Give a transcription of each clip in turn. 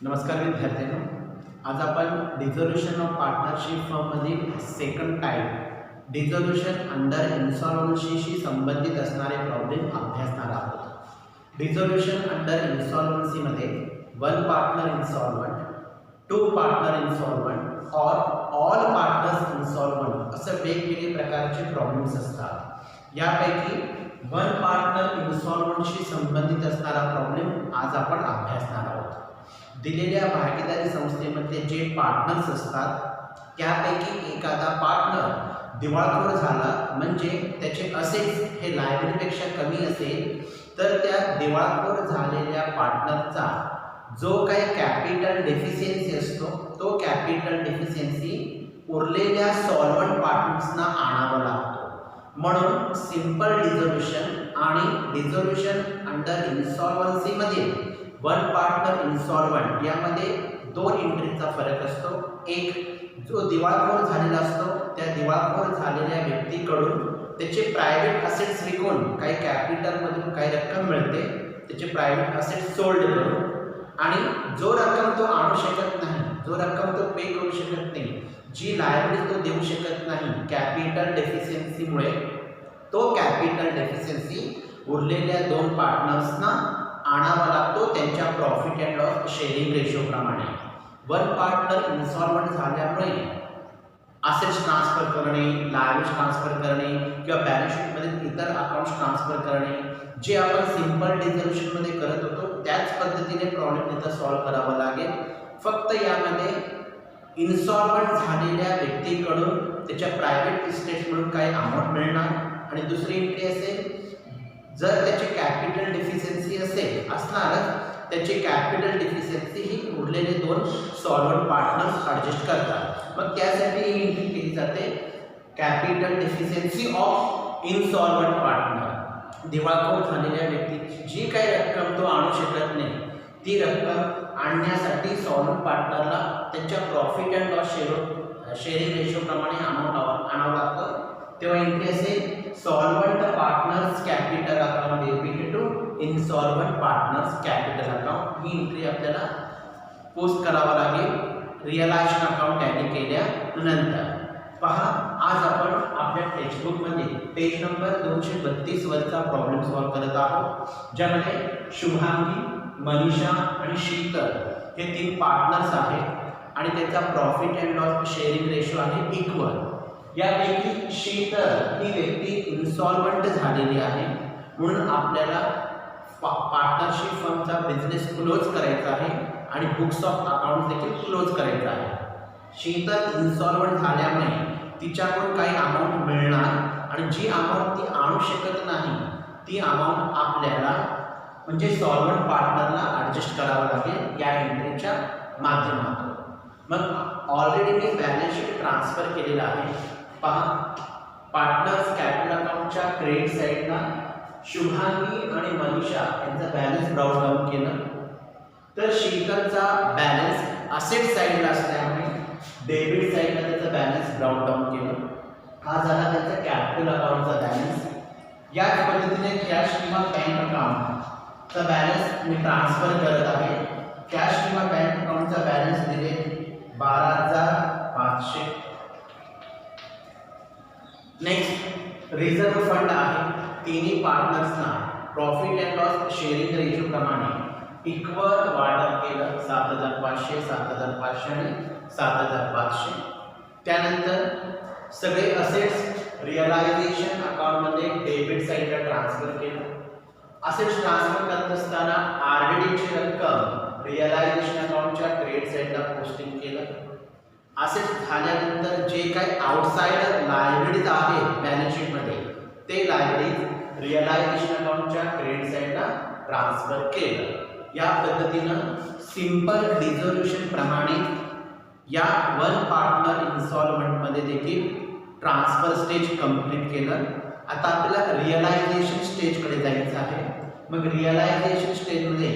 नमस्कार विद्यार्थ्यांनो, आज आपण डिझोल्यूशन ऑफ पार्टनरशिप फर्ममधील सेकंड टाइप डिझोल्यूशन अंडर इन्सॉल्वन्सीशी संबंधित असणारे प्रॉब्लेम अभ्यासणार आहोत। डिझोल्यूशन अंडर इन्सॉल्वन्सीमध्ये one partner insolvent, two partner insolvent और ऑल पार्टनर्स इन्सॉल्वंट असे वेगवेगळे प्रकारचे प्रॉब्लेम्स असतात। यापैकी वन पार्टनर इन्सॉल्वंटशी संबंधित असणारा प्रॉब्लेम आज आपण अभ्यासणार आहोत। दिलेल्या भागीदारी संस्थेमध्ये जे पार्टनर्स असतात त्यापैकी एखादा पार्टनर दिवाळखोर झाला म्हणजे त्याचे असेट्स हे लायबिलिटीपेक्षा कमी असेल तर त्या दिवाळखोर झालेल्या पार्टनरचा जो काही कॅपिटल डेफिशियन्सी असतो तो कॅपिटल डेफिशियन्सी उरलेल्या सॉल्वंट पार्टनर्सना आणावा लागतो। म्हणून सिंपल डिझोल्यूशन आणि डिझोल्यूशन अंडर इन्सॉल्वन्सी मध्ये वन पार्टनर इन्सॉल्वंट यामध्ये दोन एंट्रीचा फरक असतो। एक जो दिवाळखोर झालेला असतो त्या दिवाळखोर झालेल्या व्यक्तीकडून त्याचे प्रायव्हेट असेट्स विकून काही कॅपिटलमधून काही रक्कम मिळते, त्याचे प्रायव्हेट असेट्स सोल्ड करून, आणि जो रक्कम तो आणू शकत नाही, जो रक्कम तो पे करू शकत नाही, जी लायबिलिटी तो देऊ शकत नाही कॅपिटल डेफिशियन्सीमुळे, तो कॅपिटल डेफिशियन्सी उरलेल्या दोन पार्टनर्सना आणावा लागतो त्यांच्या profit and loss sharing ratio प्रमाणे। वन पार्टनर इन्सॉल्वंट झाल्यामुळे असेट्स ट्रान्सफर करणे, लायबिलिटीज ट्रान्सफर करणे किंवा बॅलन्स शीटमध्ये इतर अकाउंट्स ट्रान्सफर करणे जे आपण सिंपल डिझोल्यूशनमध्ये करत होतो त्याच पद्धतीने प्रॉब्लेम इथं सॉल्व्ह करावा लागेल। फक्त यामध्ये इन्सॉल्वंट झालेल्या व्यक्तीकडून त्याच्या प्रायव्हेट इस्टेट्स म्हणून काही अमाऊंट मिळणार आणि दुसरी एंट्री असेल जर त्याची कॅपिटल डेफिशियन्सी असणारच त्याची कॅपिटल डेफिशियन्सी ही उरलेले दोन सॉल्वंट पार्टनर्स ॲडजस्ट करतात। मग त्यासाठी ही एंट्री केली जाते कॅपिटल डेफिशियन्सी ऑफ इनसॉल्वंट पार्टनर। दिवाळखोर झालेल्या व्यक्तीची जी काही रक्कम तो आणू शकत नाही ती रक्कम आणण्यासाठी सॉल्वंट पार्टनरला त्यांच्या profit and loss sharing ratio प्रमाणे अमाऊंट आणावं लागतं। तेव्हा एंट्री असेल solvent partners capital account debit to insolvent partners capital account. ही एंट्री आपल्याला पोस्ट करावा लागेल रिअलायझेशन अकाउंट टॅली केल्यानंतर। पहा, आज आपण आपल्या टेक्स्टबुकमध्ये पेज नंबर 232 वरचा प्रॉब्लेम सॉल्व्ह करत आहोत, ज्यामध्ये शुभांगी, मनीषा आणि शीतल हे तीन पार्टनर्स आहेत आणि त्यांचा profit and loss sharing ratio आहे इक्वल। यापैकी शीतल ही व्यक्ती इन्सॉल्वंट झालेली आहे म्हणून आपल्याला पार्टनरशिप फर्मचा बिझनेस क्लोज करायचा आहे आणि बुक्स ऑफ अकाउंट देखील क्लोज करायचा आहे। शीतल इन्सॉल्वंट झाल्यामुळे तिच्याकडून काही अमाऊंट मिळणार आणि जी अमाऊंट ती आणू शकत नाही ती अमाऊंट आपल्याला म्हणजे सॉल्वंट पार्टनरला ॲडजस्ट करावं लागेल या एंट्रीच्या माध्यमातून। मग ऑलरेडी मी बॅलन्स शीट ट्रान्सफर केलेला आहे। पहा, पार्टनर्स कॅपिटल अकाउंटच्या क्रेडिट साईडला शुभांगी आणि मनीषा यांचा बॅलन्स ब्राउट डाऊन केलं तर शीतलचा बॅलन्स असेट साईडला असल्यामुळे डेबिट साईडला त्याचा बॅलन्स ब्राउट डाऊन केलं। हा झाला त्याचा कॅपिटल अकाउंटचा बॅलन्स। याच पद्धतीने कॅश किंवा बँक अकाउंटचा बॅलन्स मी ट्रान्सफर करत आहे। कॅश किंवा बँक अकाउंटचा बॅलन्स दिले 12,500। नेक्स्ट रिझर्व फंड आहे। तिन्ही पार्टनर्सना profit and loss sharing ratio प्रमाणे इक्वल वाटप केलं 7,500, 7,500 आणि 7,500। त्यानंतर सगळे असेट्स रिअलायझेशन अकाउंटमध्ये डेबिट साईडला ट्रान्सफर केलं। असेट्स ट्रान्सफर करत असताना आरडीडीची रक्कम रिअलायझेशन अकाउंटच्या क्रेडिट साईडला पोस्टिंग केलं। असेट्स झाल्यानंतर जे काही आउटसाइड लायबिलिटीज आहेत बॅलन्स शीटमध्ये ते लायबिलिटीज रिअलायझेशन अकाउंटच्या क्रेडिट साईडला ट्रान्सफर केलं। या पद्धतीनं सिंपल डिझोल्यूशन प्रमाणे या वन पार्टनर इन्सॉल्वंटमध्ये देखील ट्रान्सफर स्टेज कंप्लीट केलं। आता आपल्याला रिअलायझेशन स्टेजकडे जायचं आहे। मग रिअलायझेशन स्टेजमध्ये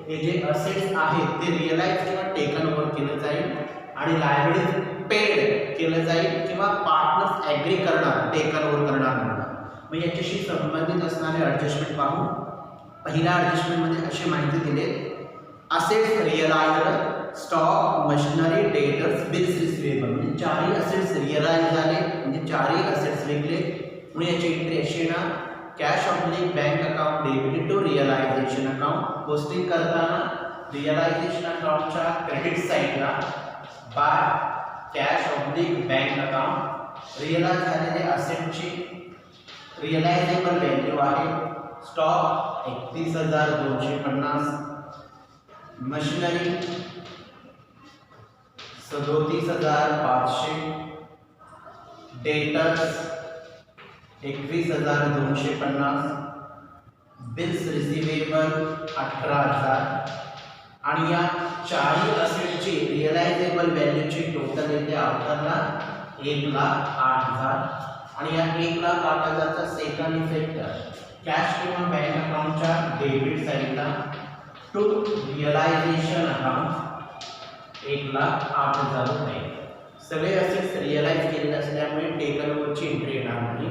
हे जे असेट्स आहेत ते रिअलाइज किंवा टेकन ओव्हर केलं जाईल आणि लायबिलिटी पेड केलं जाईल किंवा पार्टनर्स ॲग्री करणार टेकन ओव्हर करणार म्हणून। मग याच्याशी संबंधित असणारे ॲडजस्टमेंट पाहू। पहिल्या ॲडजस्टमेंटमध्ये अशी माहिती दिली, assets realized stock machinery debtors bills receivable म्हणजे चारही असेट्स रिअलाइज झाले म्हणजे चारही असेट्स विकले म्हणून याची एंट्री अशी येणार cash oblique bank account debited to realisation account posting करताना रिअलायझेशन अकाउंटच्या क्रेडिट साइडला by cash oblique bank account realise झालेले असेटची रिअलायझेबल व्हॅल्यू आहे stock 31,250 machinery 37,500 debtors 21,250 bills receivable 18,000 आणि या चारही असेटची रिअलायझेबल व्हॅल्यूची टोटल येते आपल्याला 1,08,000 आणि या 1,08,000 चा सेकंड इफेक्ट कॅश किंवा बँक अकाउंटच्या डेबिट साइडला टू रिअलायझेशन अकाउंट 1,08,000 रुपये सगळे असेट्स रिअलाइज केलेले असल्यामुळे टेकन ओव्हरची एंट्री येणार नाही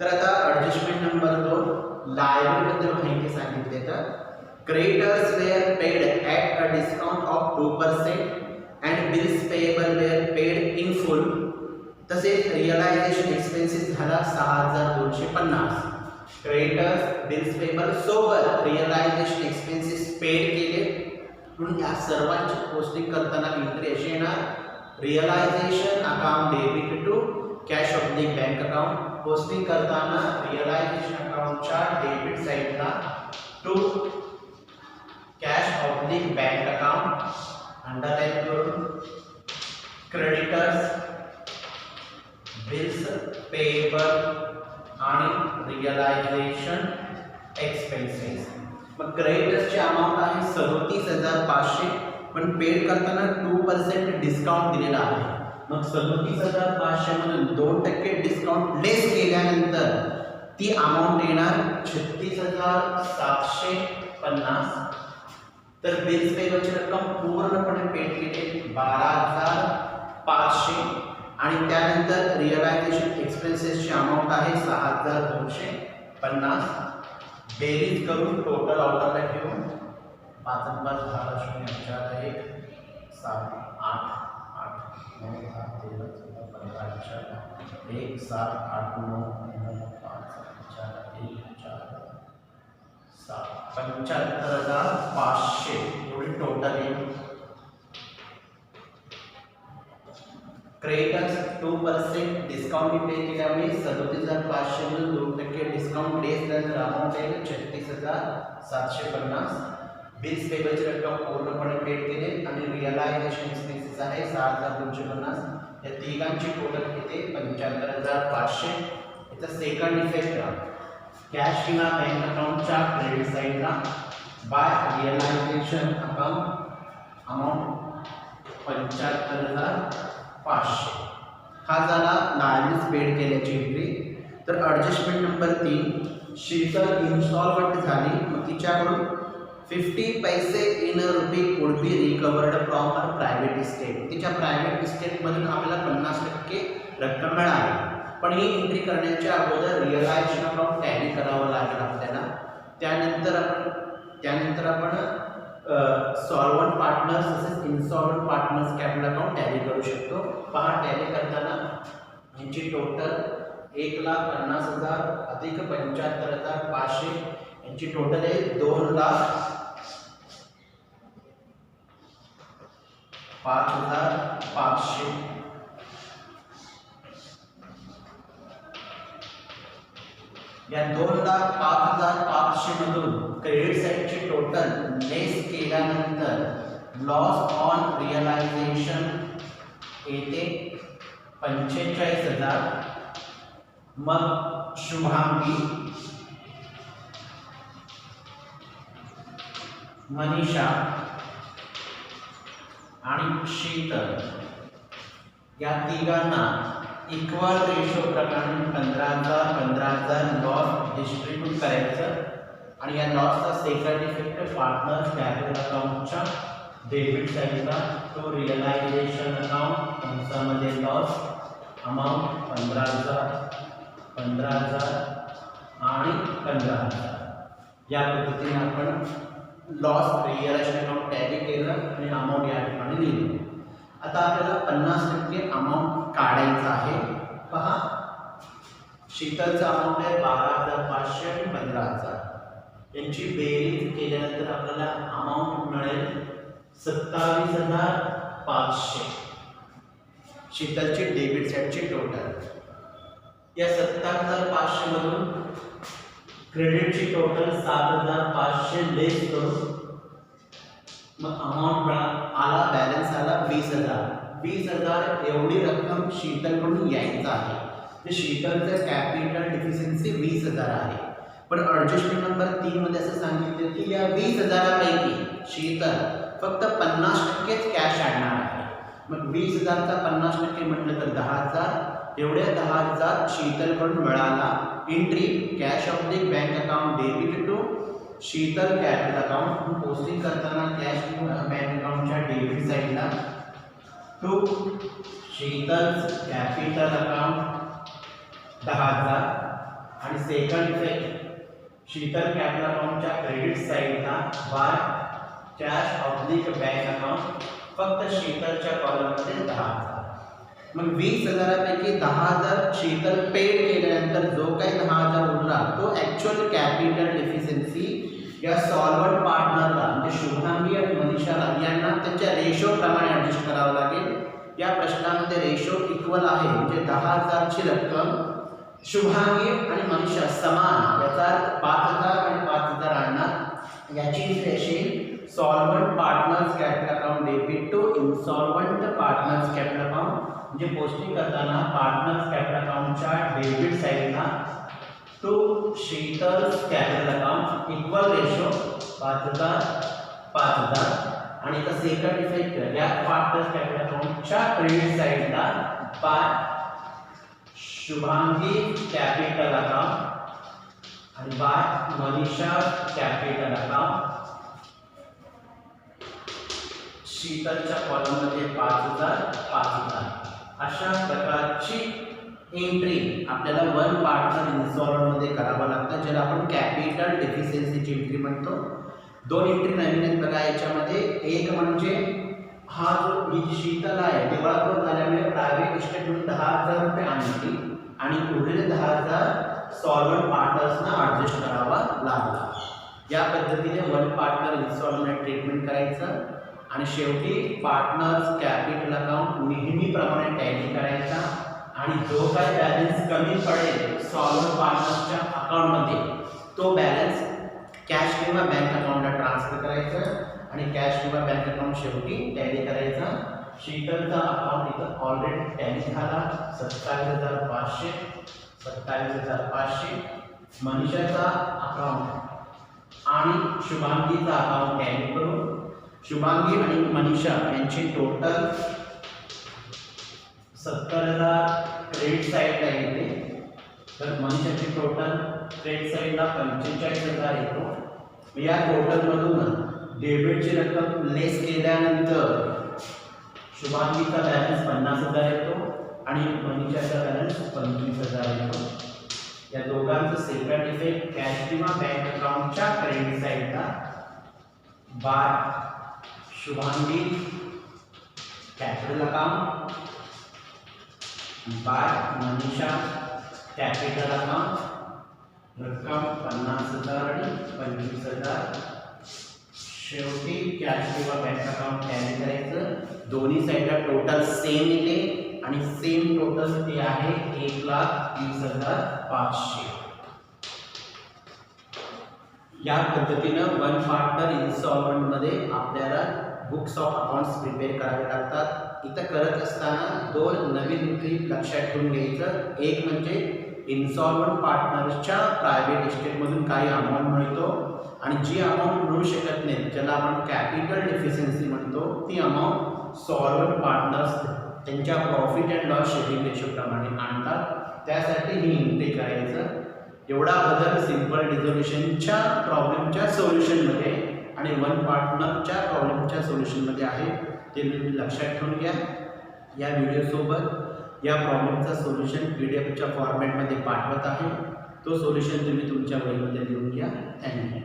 तर आता ॲडजस्टमेंट नंबर 2 लायबिलिटी बद्दल माहिती सांगितली तर creditors were paid at a discount of 2% and bills payable were paid in full तसेच रिअलायझेशन एक्सपेन्सेस झाला 6,250 क्रेडिटर्स बिल्स पेएबल सोबत रिअलायझेशन एक्सपेन्सेस पेड केले म्हणून या सर्वांची पोस्टिंग करताना एंट्री अशी येणार realisation account debit to cash oblique bank account posting करताना रिअलायझेशन अकाउंटच्या डेबिट साइडला to cash oblique bank account underline करून क्रेडिटर्स बिल्स पेएबल आणि रिअलायझेशन एक्सपेन्सेस मग क्रेडिटर्सची अमाउंट आहे 37,500 पण पेड करताना 2% डिस्काउंट दिलेला आहे मग 37,500 मधून 2% डिस्काउंट लेस केल्यानंतर ती अमाउंट येणार 36,750 तर बिल्स पेएबलची रक्कम पूर्णपणे पेड केली 12,500 आणि त्यानंतर रिअलायझेशन एक्सपेन्सेसची अमाउंट आहे 6,250 बेरीज करून टोटल आउटरला घेऊन 5 5 10 0 4 1 7 8 8 9 10 13 14 15 16 1 7 8 9 9 5 4 1 4 7 75,500 एवढी टोटल येईल क्रेडिटर्स 2% डिस्काउंट पे केल्यामुळे 37,500 मधून 2% डिस्काउंट लेस झाल्यानंतर अमाउंट येईल 36,750 बिल्स पेएबलची रक्कम पूर्णपणे पेड केले आणि रिअलायझेशन एक्सपेन्सेस आहे 6,250 या तिघांची टोटल किती 75,500 याचा सेकंड इफेक्ट कॅश किंवा बँक अकाउंटच्या क्रेडिट साइडला बाय रिअलायझेशन अकाउंट अमाउंट 75,500 हा झाला लायबिलिटीज पेड केल्याची एंट्री तर ॲडजस्टमेंट नंबर 3 शीतल इन्स्टॉलमेंट झाली मग तिच्याकडून 50 पैसे in RuPay could be recovered from her private estate तिच्या प्रायव्हेट इस्टेटमधून आपल्याला 50% रक्कम मिळाली पण ही एंट्री करण्याच्या अगोदर रिअलायझेशन अकाउंट टॅली करावं लागेल आपल्याला त्यानंतर आपण सॉल्वंट पार्टनर्स तसेच इन्सॉल्वंट पार्टनर्स कॅपिटल अकाउंट टॅली करू शकतो पहा टॅली करताना यांची टोटल 1,50,000 अधिक 75,500 यांची टोटल आहे 2,05,500 या 2,05,500 मधून क्रेडिट साइडची टोटल लेस केल्यानंतर लॉस ऑन रिअलायझेशन येते 45,000 मग शुभांगी मनीषा आणि शीतल या तिघांना इक्वल रेशो प्रमाणे 15,000 लॉस डिस्ट्रीब्यूट करायचं आणि या लॉसचा सेकंड इफेक्ट पार्टनर्स कॅपिटल अकाउंटच्या डेबिट साइडला टू रिअलायझेशन अकाउंट कंसामध्ये लॉस अमाउंट 15,000 15,000 आणि 15,000 या पद्धतीने आपण लॉस रिअलायझेशन अकाउंट टॅली केलं आणि अमाऊंट या ठिकाणी लिहिली. आता आपल्याला 50% अमाऊंट काढायचं आहे. पहा, शीतलचा अमाऊंट आहे 12,500 आणि 15,000. यांची बेरीज केल्यानंतर आपल्याला अमाऊंट मिळेल 27,500. शीतलची डेबिट साईडची टोटल. या 27,500 मधून क्रेडिटची टोटल 7,500 लेस करून मग अमाऊंट आला, बॅलन्स आला 20,000. 20,000 एवढी रक्कम शीतलकडून यायचं आहे. तर शीतलचं कॅपिटल डिफिशियन्सी 20,000 आहे. पण ॲडजस्टमेंट नंबर 3 मध्ये असं सांगितलं की या 20,000 पैकी शीतल फक्त 50%च कॅश आणणार आहे. मग 20,000चा 50% म्हटलं तर 10,000. एवढ्या 10,000 शीतलकडून मिळाला. Entry cash of the bank account debit to Sheetal capital account. Posting करताना कॅश बँक अकाउंटच्या डेबिट साईडला टू शीतल कॅपिटल अकाउंट 10,000 आणि सेकंड इफेक्ट शीतल कॅपिटल अकाउंटच्या क्रेडिट साईडला by cash of the bank account फक्त शीतलच्या कॉलममध्ये 10,000. मग 20,000 पैकी 10,000 शीतल पेड केल्यानंतर जो काही 10,000 उरला तो ॲक्च्युअल कॅपिटल डिफिशियन्सी या सॉल्व्हंट पार्टनरला म्हणजे शुभांगी आणि मनीषाला यांना त्यांच्या रेशो प्रमाणे ॲडजस्ट करावं लागेल. या प्रश्नामध्ये रेशो इक्वल आहे म्हणजे 10,000ची रक्कम शुभांगी आणि मनीषा समान, याचा 5,000 आणि 5,000 आणणार. याची ratio solvent partners capital account debit to insolvent partners capital account. म्हणजे पोस्टिंग करताना पार्टनर्स कॅपिटल अकाउंटच्या डेबिट साईडला to Sheetal's capital account equal ratio 5,000 5,000 आणि आता सेकंड इफेक्ट या पार्टनर्स कॅपिटल अकाउंटच्या क्रेडिट साईडला बाय शुभांगी कॅपिटल अकाउंट आणि बाय मनीषा कॅपिटल अकाउंट. शीतलच्या कॉलममध्ये 5,000 5,000. अशा प्रकारची एंट्री आपल्याला वन पार्टनर इन्स्टॉलमेंटमध्ये करावं लागतं, ज्याला आपण कॅपिटल डेफिशियन्सीची एंट्री म्हणतो. 2 एंट्री नवीन आहेत बघा याच्यामध्ये. एक म्हणजे हा जो ही शीतल आहे दिवाळखोर झाल्यामुळे प्रायव्हेट इस्टेटमधून 10,000 रुपये आणली आणि उरलेले 10,000 सॉल्व्हंट पार्टनर्सना ॲडजस्ट करावा लागला. या पद्धतीने वन पार्टनर इन्स्टॉलमेंट ट्रीटमेंट करायचं आणि शेवटी पार्टनर्स कॅपिटल अकाउंट नेहमीप्रमाणे टॅली करायचा आणि जो काही बॅलन्स कमी पडेल सॉल्व्हंट पार्टनर्सच्या अकाउंटमध्ये तो बॅलन्स कॅश किंवा बँक अकाउंटला ट्रान्सफर करायचं आणि कॅश किंवा बँक अकाउंट शेवटी टॅली करायचा. शीतलचा अकाउंट इथं ऑलरेडी टॅली झाला 27,500 27,500. मनीषाचा अकाउंट आणि शुभांगीचा अकाउंट टॅली करून शुभांगी आणि मनीषा यांची टोटल 70,000 क्रेडिट साईडला येते. तर मनीषाची टोटल क्रेडिट साईडला 45,000 येतो. या टोटलमधून डेबिटची रक्कम लेस केल्यानंतर शुभांगीचा बॅलन्स 50,000 येतो आणि मनीषाचा बॅलन्स 25,000 येतो. या दोघांचं सेकंड इफेक्ट कॅश किंवा बँक अकाउंटच्या क्रेडिट साईडला by Shubhangi capital account by Manisha capital account रक्कम 50,000 आणि 25,000. शेवटी कॅश किंवा बँक अकाउंट टॅली करायचं. दोन्ही साईडला टोटल सेम येते आणि सेम टोटल ते आहे 1,30,500. या पद्धतीनं वन पार्टनर इन्स्टॉलमेंटमध्ये आपल्याला बुक्स ऑफ अकाउंट्स प्रिपेअर करावे लागतात. इथं करत असताना 2 नवीन गोष्टी लक्षात ठेवून घ्यायचं. एक म्हणजे इन्स्टॉलमेंट पार्टनर्सच्या प्रायव्हेट इस्टेटमधून काही अमाऊंट मिळतो आणि जी अमाऊंट मिळू शकत नाही ज्याला आपण कॅपिटल डेफिशियन्सी म्हणतो ती अमाऊंट सॉल्व्हंट पार्टनर्स त्यांच्या प्रॉफिट अँड लॉस शेअरिंग रेशोप्रमाणे आणतात. त्यासाठी ही एंट्री करायचं. एवढा बदल सिंपल रिझोल्युशनच्या प्रॉब्लेमच्या सोल्युशनमध्ये आणि वन पार्टनरच्या प्रॉब्लेमच्या सोल्युशनमध्ये आहे. ते लक्षात ठेवून घ्या. या व्हिडिओसोबत या प्रॉब्लेमचा सोल्युशन PDF च्या फॉर्मॅटमध्ये पाठवत आहे. तो सोल्युशन तुम्ही तुमच्या वहीमध्ये लिहून घ्या. थँक्यू.